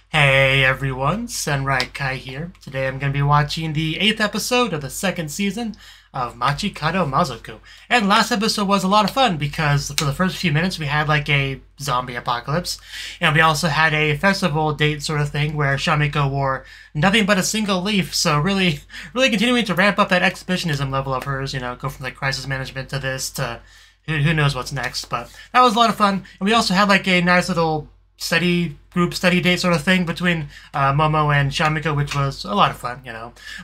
Hey everyone, Kai here. Today I'm going to be watching the 8th episode of the 2nd season of Machikado Mazoku. And last episode was a lot of fun because for the first few minutes we had like a zombie apocalypse. And we also had a festival date sort of thing where Shamiko wore nothing but a single leaf. So really continuing to ramp up that exhibitionism level of hers, go from like crisis management to this to who knows what's next. But that was a lot of fun. And we also had like a nice little group study date sort of thing between Momo and Shamiko, which was a lot of fun.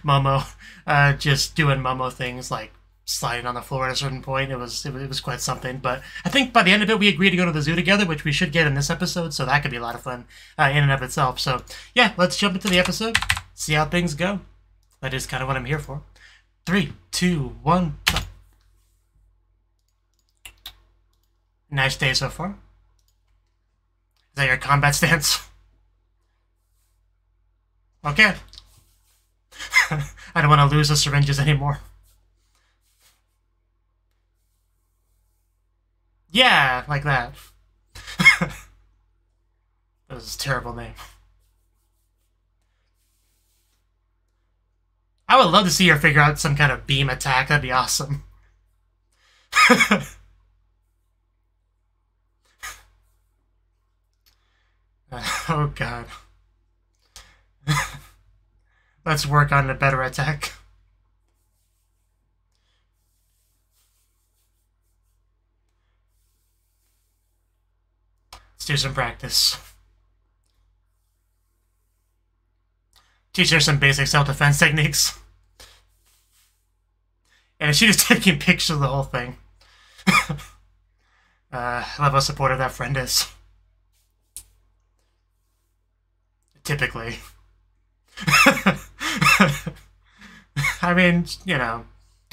Momo just doing Momo things like sliding on the floor at a certain point. It was quite something. But I think by the end of it, we agreed to go to the zoo together, which we should get in this episode. So that could be a lot of fun in and of itself. So yeah, let's jump into the episode, see how things go. That is kind of what I'm here for. 3, 2, 1. Nice day so far. Is that your combat stance? Okay. I don't want to lose the syringes anymore. Yeah, like that. That was a terrible name. I would love to see her figure out some kind of beam attack. That'd be awesome. Oh god. Let's work on a better attack. Let's do some practice. Teach her some basic self-defense techniques. And she's just taking pictures of the whole thing. I love how supportive that friend is. Typically. I mean,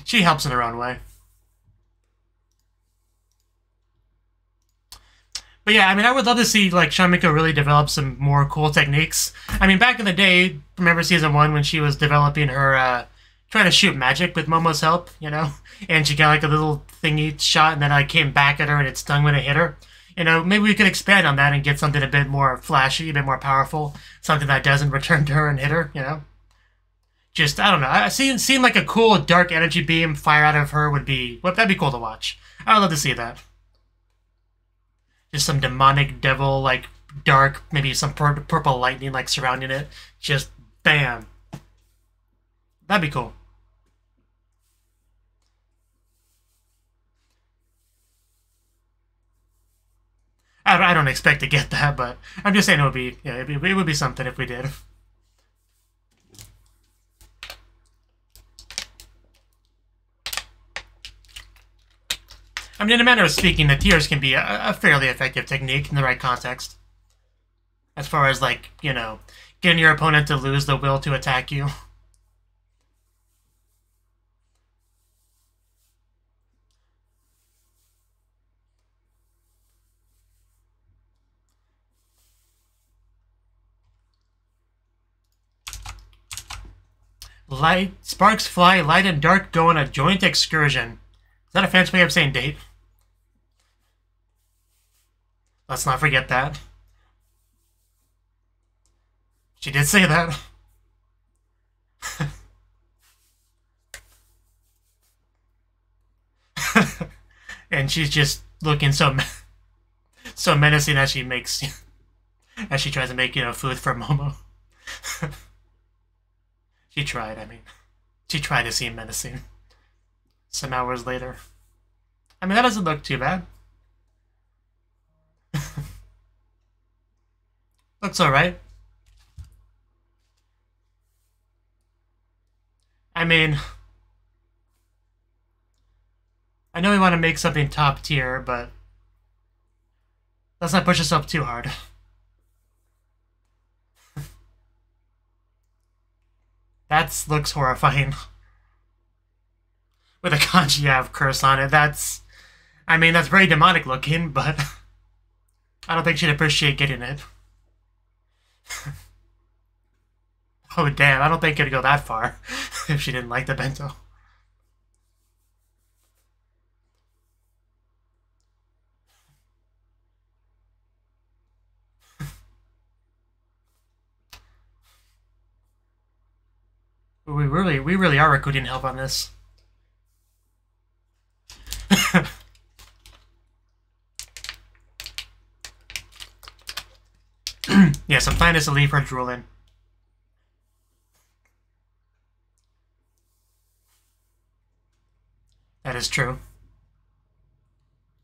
she helps in her own way. But yeah, I mean, I would love to see, like, Shamiko really develop some more cool techniques. I mean, back in the day, remember Season 1 when she was developing her, trying to shoot magic with Momo's help, And she got, like, a little thingy shot, and then I came back at her and it stung when it hit her. Maybe we could expand on that and get something a bit more flashy, a bit more powerful, something that doesn't return to her and hit her, Just, I don't know. Seeing like a cool dark energy beam fire out of her that'd be cool to watch. I would love to see that. Just some demonic devil, like, dark, maybe some purple lightning, like, surrounding it. Just, bam. That'd be cool. I don't expect to get that, but I'm just saying it would be something if we did. I mean, in a manner of speaking, the tears can be a fairly effective technique in the right context. As far as, like, getting your opponent to lose the will to attack you. Light sparks fly, light and dark go on a joint excursion. Is that a fancy way of saying date? Let's not forget that. She did say that. And she's just looking so menacing as she tries to make food for Momo. She tried. I mean, she tried to seem menacing. Some hours later, I mean, that doesn't look too bad. Looks alright. I mean, I know we want to make something top tier, but let's not push yourself too hard. That looks horrifying. With a kanji Av curse on it, that's very demonic looking, but I don't think she'd appreciate getting it. Oh damn, I don't think it'd go that far if she didn't like the bento. We really are recruiting help on this. Yes, I'm planning to leave her drooling. That is true.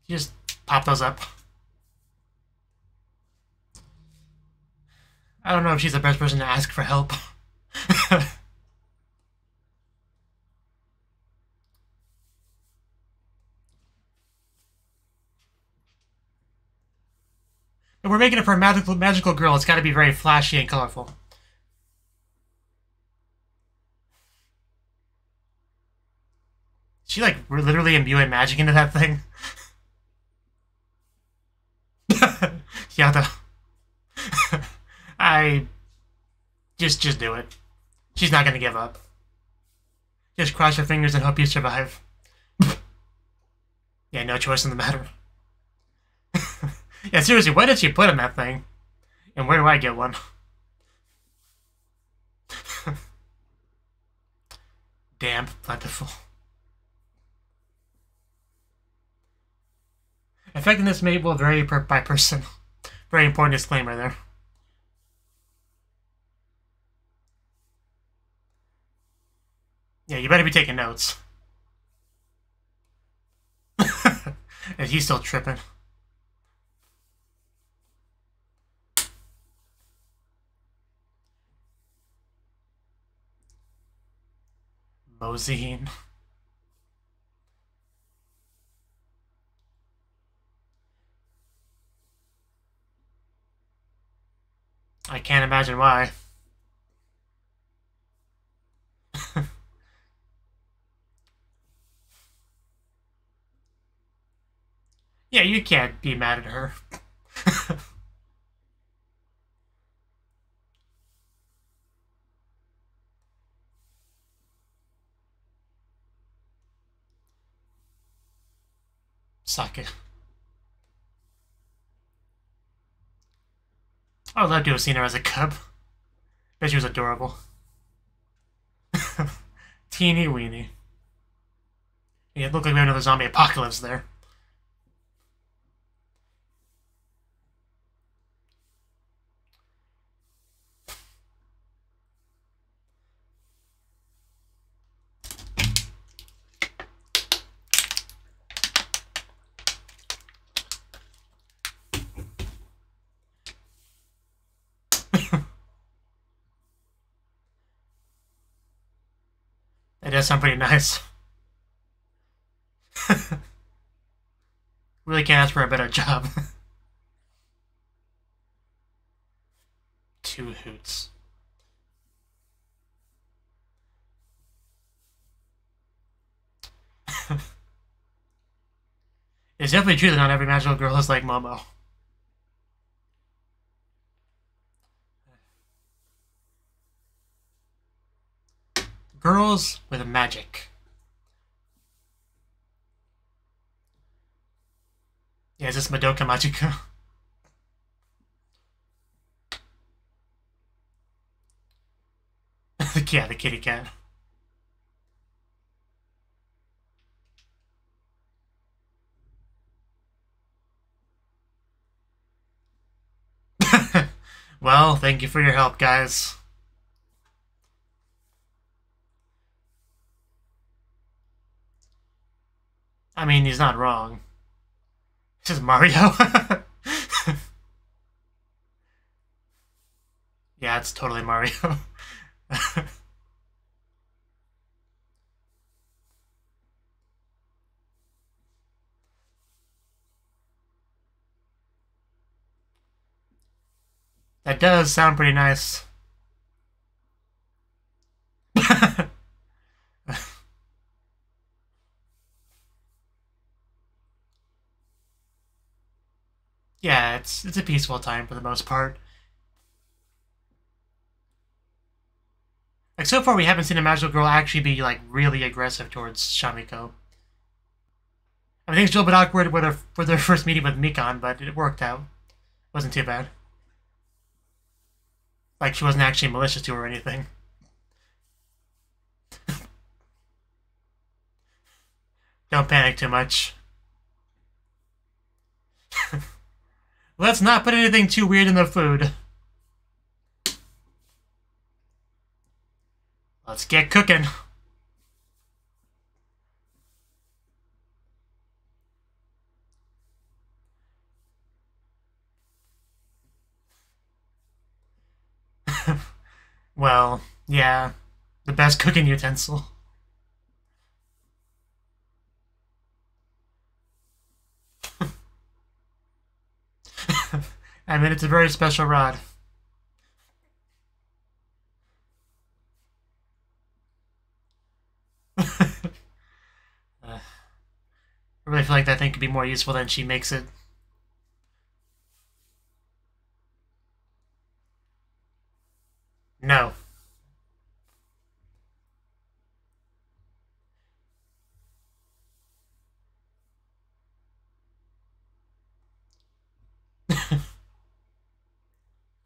You just pop those up. I don't know if she's the best person to ask for help. If we're making it for a magical girl, it's got to be very flashy and colorful. She like literally imbuing magic into that thing. Yada. I just do it. She's not gonna give up. Just cross your fingers and hope you survive. Yeah, no choice in the matter. Yeah, seriously, what did she put in that thing? And where do I get one? Damp, plentiful. Effectiveness may will vary by person. Very important disclaimer there. Yeah, you better be taking notes. And he's still tripping. Mazen. I can't imagine why. Yeah, you can't be mad at her. Sake. I would love to have seen her as a cub. Bet she was adorable. Teeny weeny. Yeah, it looked like we had another zombie apocalypse there. It does sound pretty nice. Really can't ask for a better job. 2 hoots. It's definitely true that not every magical girl is like Momo. Girls with magic. Yeah, is this Madoka Magica? Yeah, the kitty cat. Well, thank you for your help, guys. I mean, he's not wrong. This is Mario. Yeah, it's totally Mario. That does sound pretty nice. Yeah, it's a peaceful time for the most part. Like, so far we haven't seen a magical girl actually be, like, really aggressive towards Shamiko. I mean, I think it's a little bit awkward with her first meeting with Mikan, but it worked out. Wasn't too bad. Like, she wasn't actually malicious to her or anything. don't panic too much. Let's not put anything too weird in the food. Let's get cooking. Well, yeah, the best cooking utensil. I mean, it's a very special rod. I really feel like that thing could be more useful than she makes it. No.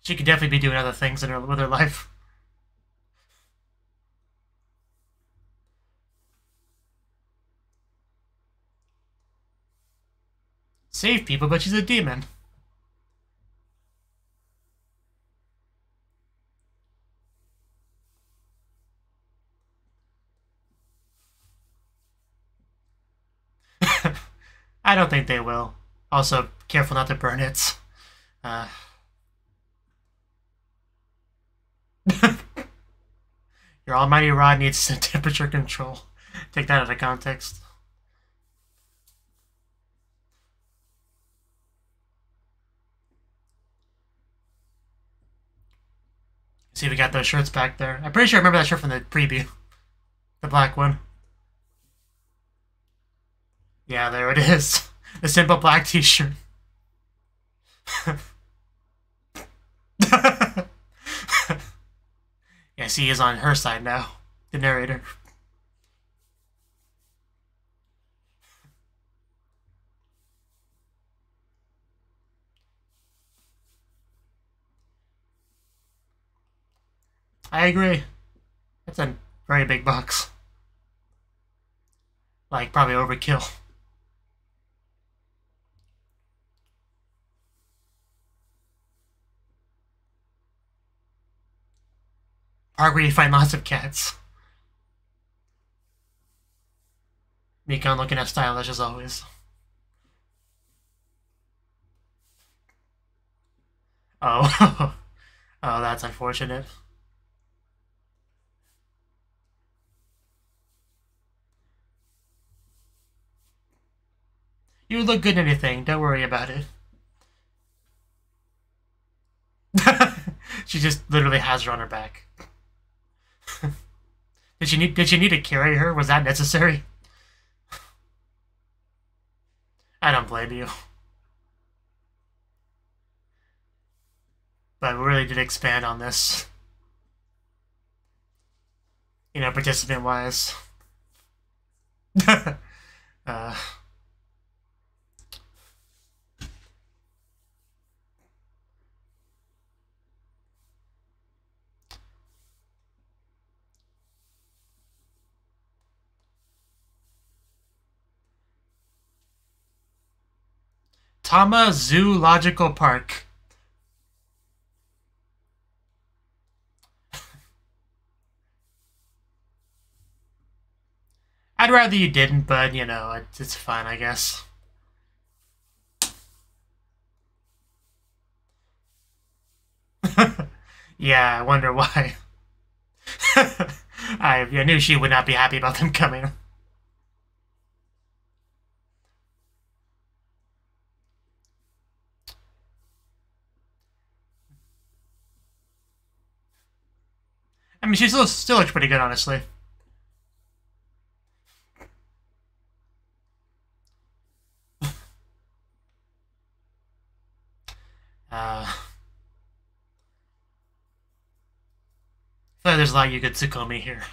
She could definitely be doing other things in with her life. Save people, but she's a demon. I don't think they will. Also, careful not to burn it. Your almighty rod needs temperature control. Take that out of context. See if we got those shirts back there. I'm pretty sure I remember that shirt from the preview. The black one. Yeah, there it is. The simple black t-shirt. Yes, he is on her side now. The narrator. I agree. That's a very big box. Like, probably overkill. Park where you find lots of cats. Mikon looking as stylish as always. Oh. Oh, that's unfortunate. You look good in anything, don't worry about it. She just literally has her on her back. Did you need to carry her? Was that necessary? I don't blame you. But we really did expand on this. You know, participant-wise. Tama Zoological Park. I'd rather you didn't, but, you know, it's fine, I guess. Yeah, I wonder why. I knew she would not be happy about them coming. I mean, she still looks pretty good, honestly. I feel like there's a lot you could Tsukomi here.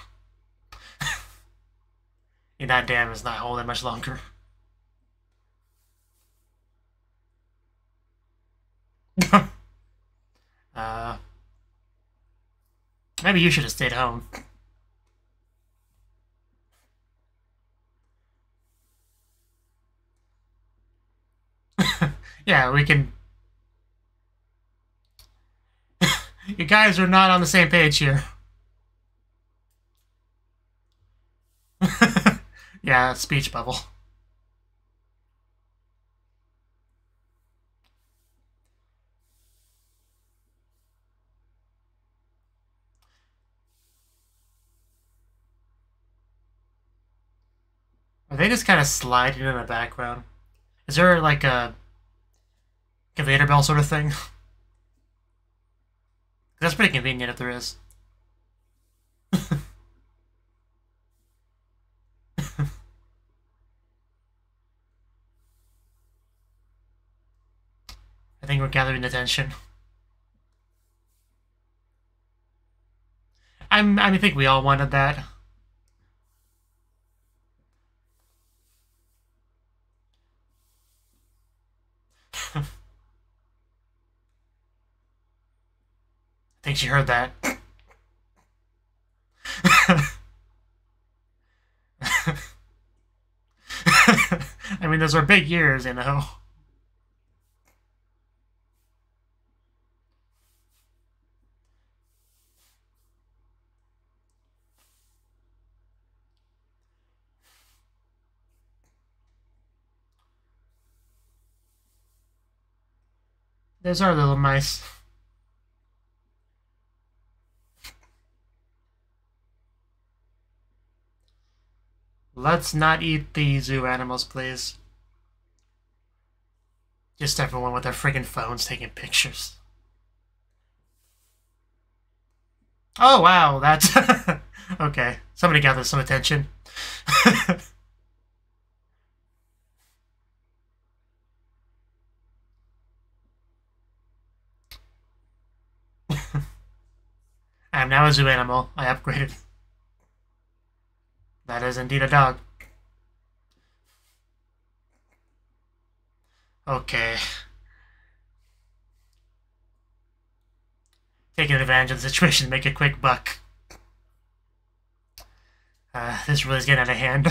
And that dam is not holding much longer. Maybe you should have stayed home. Yeah, we can... You guys are not on the same page here. Yeah, speech bubble. Are they just kind of sliding in the background? Is there like a conveyor belt sort of thing? That's pretty convenient if there is. I think we're gathering attention. I think we all wanted that. I think she heard that. I mean, those are big years, you know. There's our little mice. Let's not eat the zoo animals, please. Just everyone with their friggin' phones taking pictures. Oh, wow, that's... Okay, somebody gathered some attention. I am now a zoo animal. I upgraded. That is indeed a dog. Okay. Taking advantage of the situation to make a quick buck. This really is getting out of hand.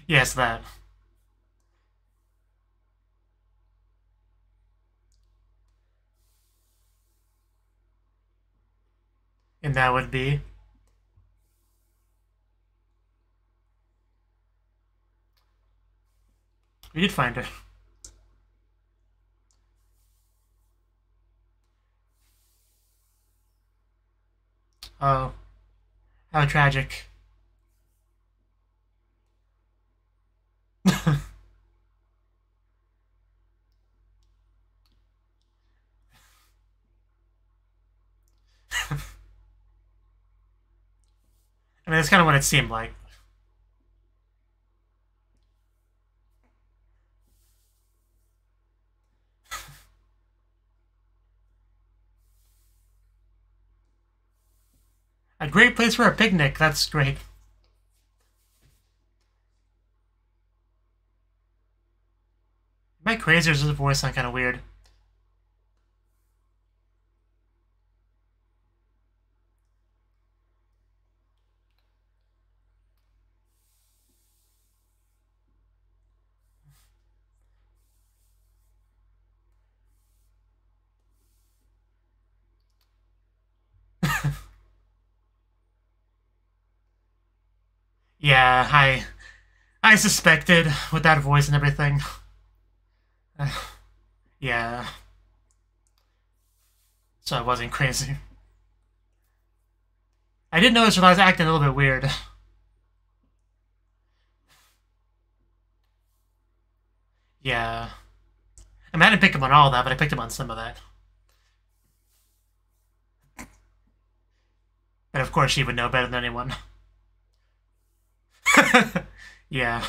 Yes, that. And that would be... We did find her. Oh. How tragic. I mean, that's kind of what it seemed like. A great place for a picnic. That's great. Am I crazy or does the voice sound kind of weird? Yeah, I suspected with that voice and everything. Yeah. So I wasn't crazy. I did notice when I was acting a little bit weird. Yeah. I mean, I didn't pick him on all that, but I picked him on some of that. And of course, she would know better than anyone. Yeah.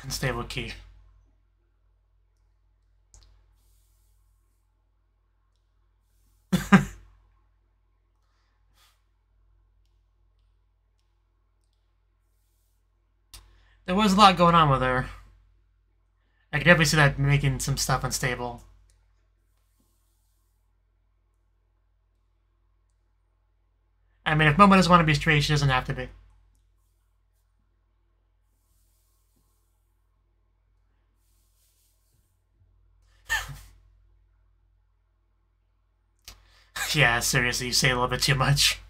Unstable key. There was a lot going on with her. I could definitely see that making some stuff unstable. I mean, if Momo doesn't want to be straight, she doesn't have to be. Yeah, seriously, you say a little bit too much.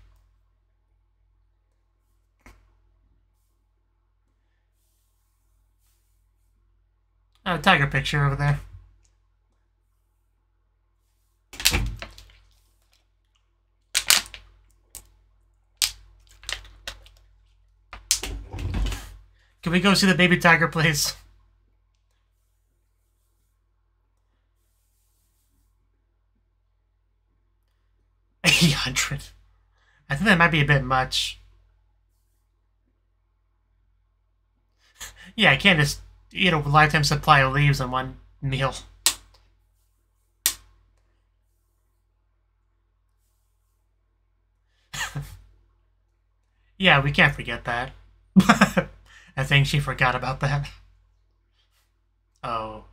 Oh, tiger picture over there. Can we go see the baby tiger, please? 800. I think that might be a bit much. Yeah, I can't just eat a lifetime supply of leaves in one meal. Yeah, we can't forget that. I think she forgot about that. Oh.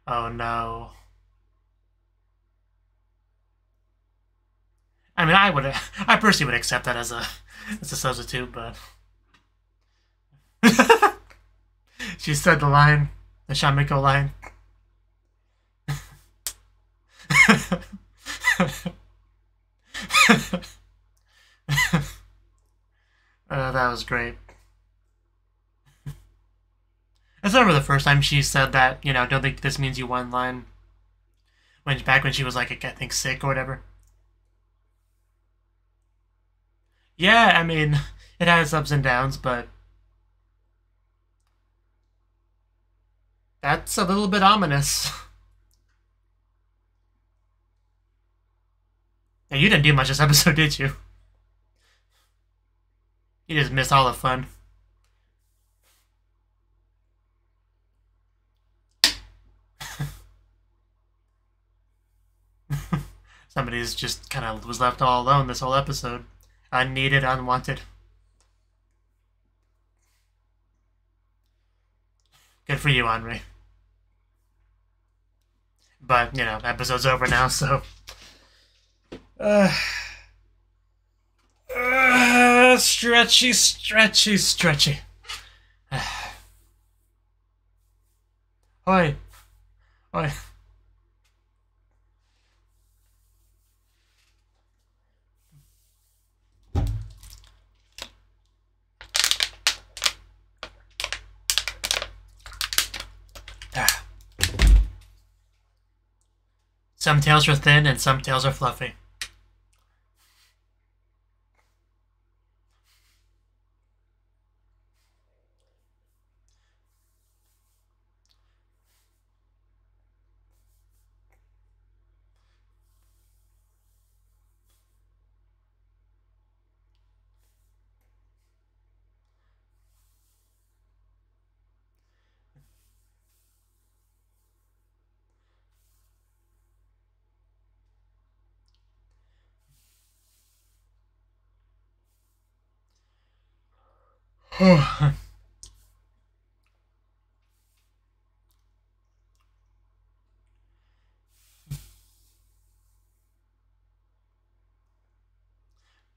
Oh no. I mean, I personally would accept that as a substitute, but she said the line, the Shamiko line. That was great. I remember the first time she said that, you know, don't think this means you won line. Back when she was like, I think, sick or whatever. Yeah, I mean, it has ups and downs, but that's a little bit ominous. Now, you didn't do much this episode, did you? You just missed all the fun. Somebody's just kind of was left all alone this whole episode. Unneeded, unwanted. Good for you, Henri. But, you know, episode's over now, so... stretchy, stretchy, stretchy. Oi. Oi. Some tails are thin and some tails are fluffy.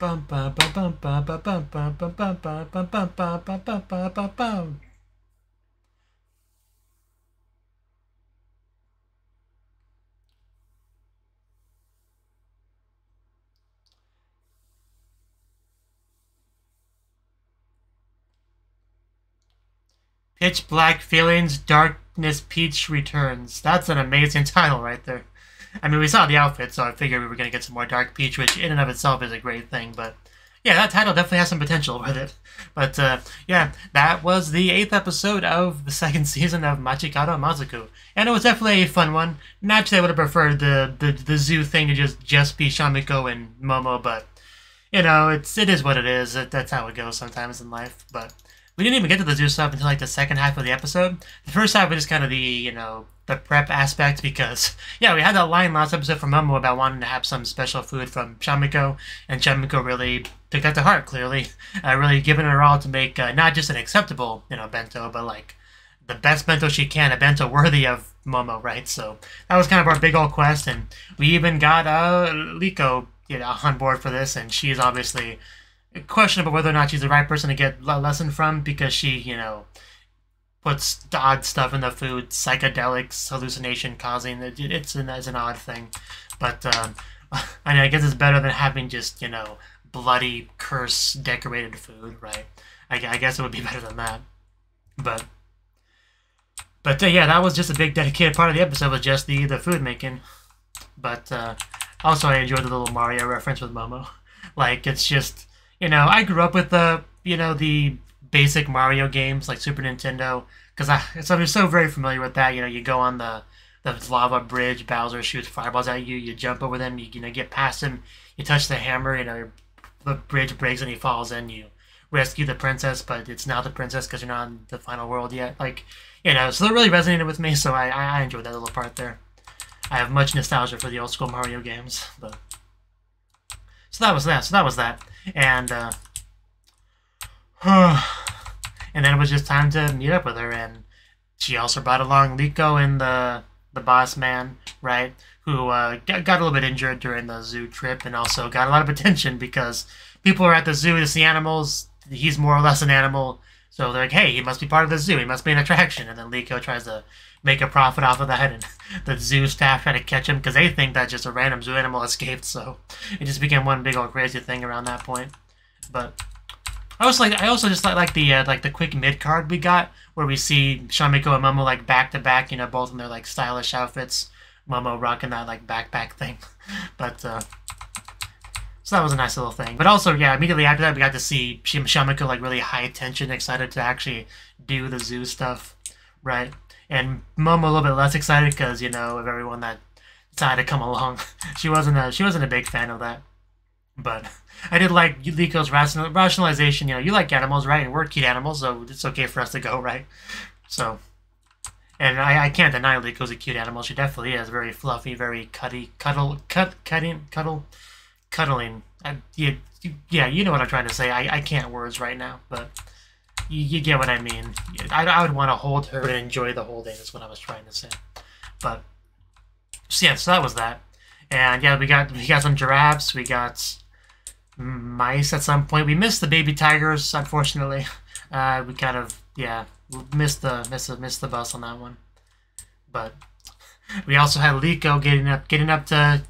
Bum bum bum bum bum bum bum bum bum bum bum bum bum bum bum bum bum. Pitch Black Feelings, Darkness Peach Returns. That's an amazing title right there. I mean, we saw the outfit, so I figured we were going to get some more Dark Peach, which in and of itself is a great thing, but yeah, that title definitely has some potential with it. But yeah, that was the 8th episode of the 2nd season of Machikado Mazoku. And it was definitely a fun one. Naturally, I would have preferred the zoo thing to just be Shamiko and Momo, but, you know, it is what it is. That's how it goes sometimes in life. But we didn't even get to the zoo stuff until like the second half of the episode. The first half was just kind of the, the prep aspect because, yeah, we had that line last episode from Momo about wanting to have some special food from Shamiko, and Shamiko really took that to heart, clearly. Really giving her all to make not just an acceptable, bento, but like the best bento she can, a bento worthy of Momo, right? So that was kind of our big old quest, and we even got Liko, on board for this, and she's obviously questionable whether or not she's the right person to get a lesson from because she, puts odd stuff in the food, psychedelics, hallucination causing. It's an odd thing. But, I guess it's better than having just, bloody, curse decorated food, right? I guess it would be better than that. But yeah, that was just a big dedicated part of the episode, was just the food making. But, also I enjoyed the little Mario reference with Momo. Like, it's just, I grew up with the basic Mario games, like Super Nintendo, because I'm so very familiar with that. You go on the lava bridge, Bowser shoots fireballs at you, you jump over them, you get past him, you touch the hammer, the bridge breaks and he falls in, you rescue the princess, but it's not the princess because you're not in the final world yet. Like, so that really resonated with me, so I enjoyed that little part there. I have much nostalgia for the old school Mario games, but... So that was that. And, and then it was just time to meet up with her, and she also brought along Liko and the boss man, right, who got a little bit injured during the zoo trip, and also got a lot of attention because people are at the zoo to see animals. He's more or less an animal, so they're like, hey, he must be part of the zoo, he must be an attraction, and then Liko tries to make a profit off of that, and the zoo staff try to catch him because they think that just a random zoo animal escaped, so it just became one big old crazy thing around that point. But I also just like the quick mid card we got where we see Shamiko and Momo like back to back, both in their like stylish outfits. Momo rocking that like backpack thing, but so that was a nice little thing. But also, yeah, immediately after that we got to see Shamiko like really high tension, excited to actually do the zoo stuff, right? And Momo a little bit less excited because of everyone that decided to come along. she wasn't a big fan of that, but I did like Liko's rationalization. You like animals, right? And we're cute animals, so it's okay for us to go, right? So, and I can't deny Liko's a cute animal. She definitely is very fluffy, very cuddling. Yeah, you know what I'm trying to say. I can't words right now, but you get what I mean. I would want to hold her and enjoy the whole day. That's what I was trying to say. But so yeah, so that was that. And yeah, we got some giraffes. We got mice at some point. We missed the baby tigers, unfortunately. We kind of missed the bus on that one. But we also had Liko getting up to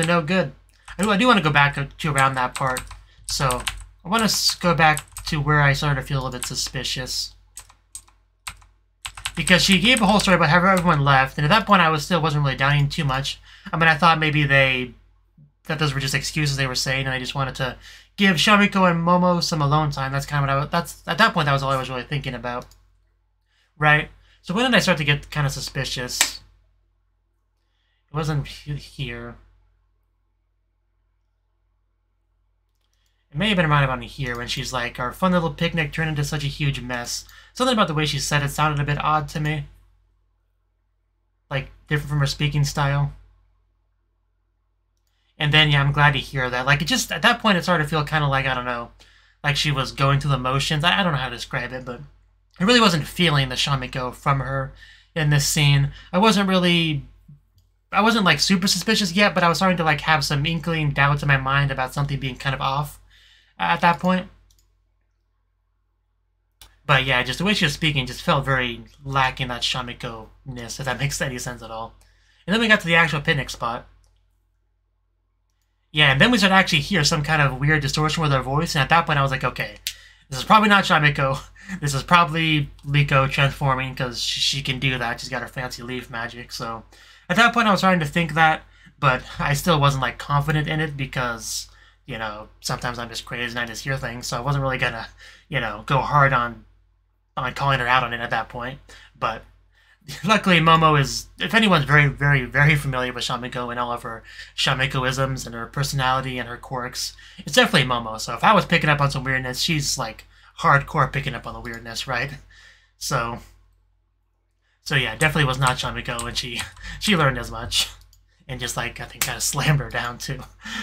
no good. I do want to go back to around that part. So I want to go back to where I started to feel a little bit suspicious, because she gave a whole story about how everyone left, and at that point I wasn't really doubting too much. I mean, I thought maybe that those were just excuses they were saying, and I just wanted to give Shamiko and Momo some alone time. That's kind of at that point that was all I was really thinking about, right? So when did I start to get kind of suspicious? It wasn't here. It may have been right about here when she's like, our fun little picnic turned into such a huge mess. Something about the way she said it sounded a bit odd to me. Like, different from her speaking style. And then, yeah, I'm glad to hear that. Like, it just, at that point, it started to feel kind of like, I don't know, like she was going through the motions. I don't know how to describe it, but I really wasn't feeling the Shamiko from her in this scene. I wasn't like super suspicious yet, but I was starting to like have some inkling doubts in my mind about something being kind of off at that point. But yeah, just the way she was speaking just felt very lacking that Shamiko-ness, if that makes any sense at all. And then we got to the actual picnic spot. Yeah, and then we started to actually hear some kind of weird distortion with her voice, and at that point I was like, okay, this is probably not Shamiko. This is probably Liko transforming, because she can do that. She's got her fancy leaf magic, so at that point I was starting to think that, but I still wasn't like confident in it because, sometimes I'm just crazy and I just hear things, so I wasn't really gonna, go hard on calling her out on it at that point. But luckily Momo is, if anyone's very, very, very familiar with Shamiko and all of her Shamiko-isms and her personality and her quirks, it's definitely Momo. So if I was picking up on some weirdness, she's like hardcore picking up on the weirdness, right? So yeah, definitely was not Shamiko, and she learned as much. And just, like, I think kind of slammed her down, too.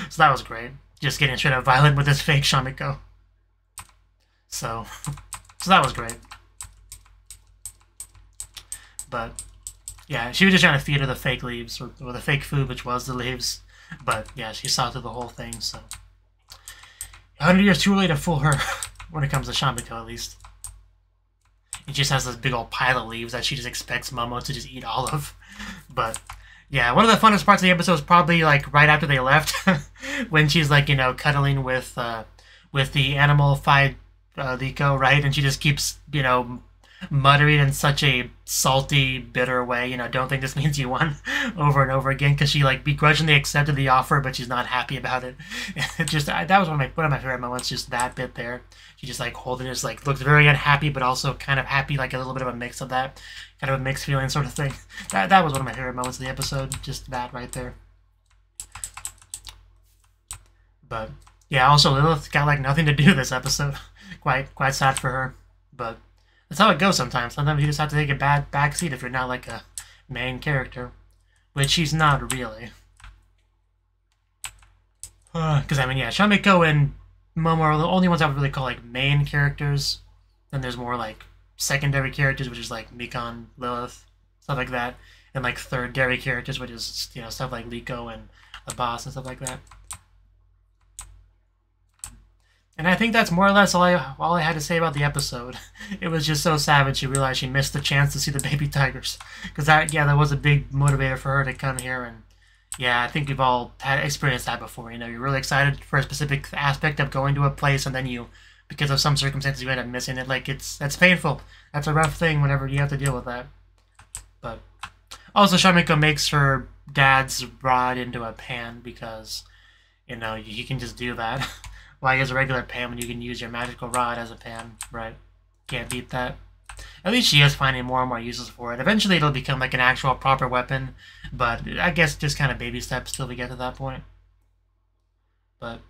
So that was great. Just getting straight up violent with this fake Shamiko. So that was great. But, yeah, she was just trying to feed her the fake leaves, or the fake food, which was the leaves. But, yeah, she saw through the whole thing, so. 100 years too early to fool her, when it comes to Shamiko, at least. He just has this big old pile of leaves that she just expects Momo to just eat all of. But, yeah, one of the funnest parts of the episode is probably, like, right after they left, when she's, like, you know, cuddling with the animal-fied Liko, right? And she just keeps, you know, muttering in such a salty, bitter way, you know, don't think this means you won, over and over again, because she, like, begrudgingly accepted the offer, but she's not happy about it. It just, that was one of my favorite moments, just that bit there. She just, like, holding it, just, like, looked very unhappy, but also kind of happy, like a little bit of a mix of that, kind of a mixed feeling sort of thing. That was one of my favorite moments of the episode, just that right there. But, yeah, also Lilith got, like, nothing to do this episode. Quite sad for her, but that's how it goes sometimes. Sometimes you just have to take a backseat if you're not, like, a main character. Which she's not, really. Because, I mean, yeah, Shamiko and Momo are the only ones I would really call, like, main characters. Then there's more, like, secondary characters, which is, like, Mikan, Lilith, stuff like that. And, like, third-dairy characters, which is, you know, stuff like Liko and the boss and stuff like that. And I think that's more or less all I had to say about the episode. It was just so savage she realized she missed the chance to see the baby tigers. Because that was a big motivator for her to come here. And yeah, I think we've all had experienced that before. You know, you're really excited for a specific aspect of going to a place, and then you, because of some circumstances, you end up missing it. Like, that's painful. That's a rough thing whenever you have to deal with that. But also, Shamiko makes her dad's rod into a pan because, you know, you can just do that. Why use a regular pan when you can use your magical rod as a pan, right? Can't beat that. At least she is finding more and more uses for it. Eventually it'll become like an actual proper weapon, but I guess just kind of baby steps till we get to that point. But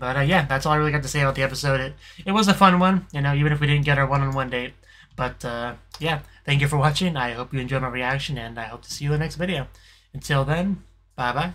yeah, that's all I really got to say about the episode. It was a fun one, you know, even if we didn't get our one-on-one date. But yeah, thank you for watching. I hope you enjoyed my reaction, and I hope to see you in the next video. Until then, bye-bye.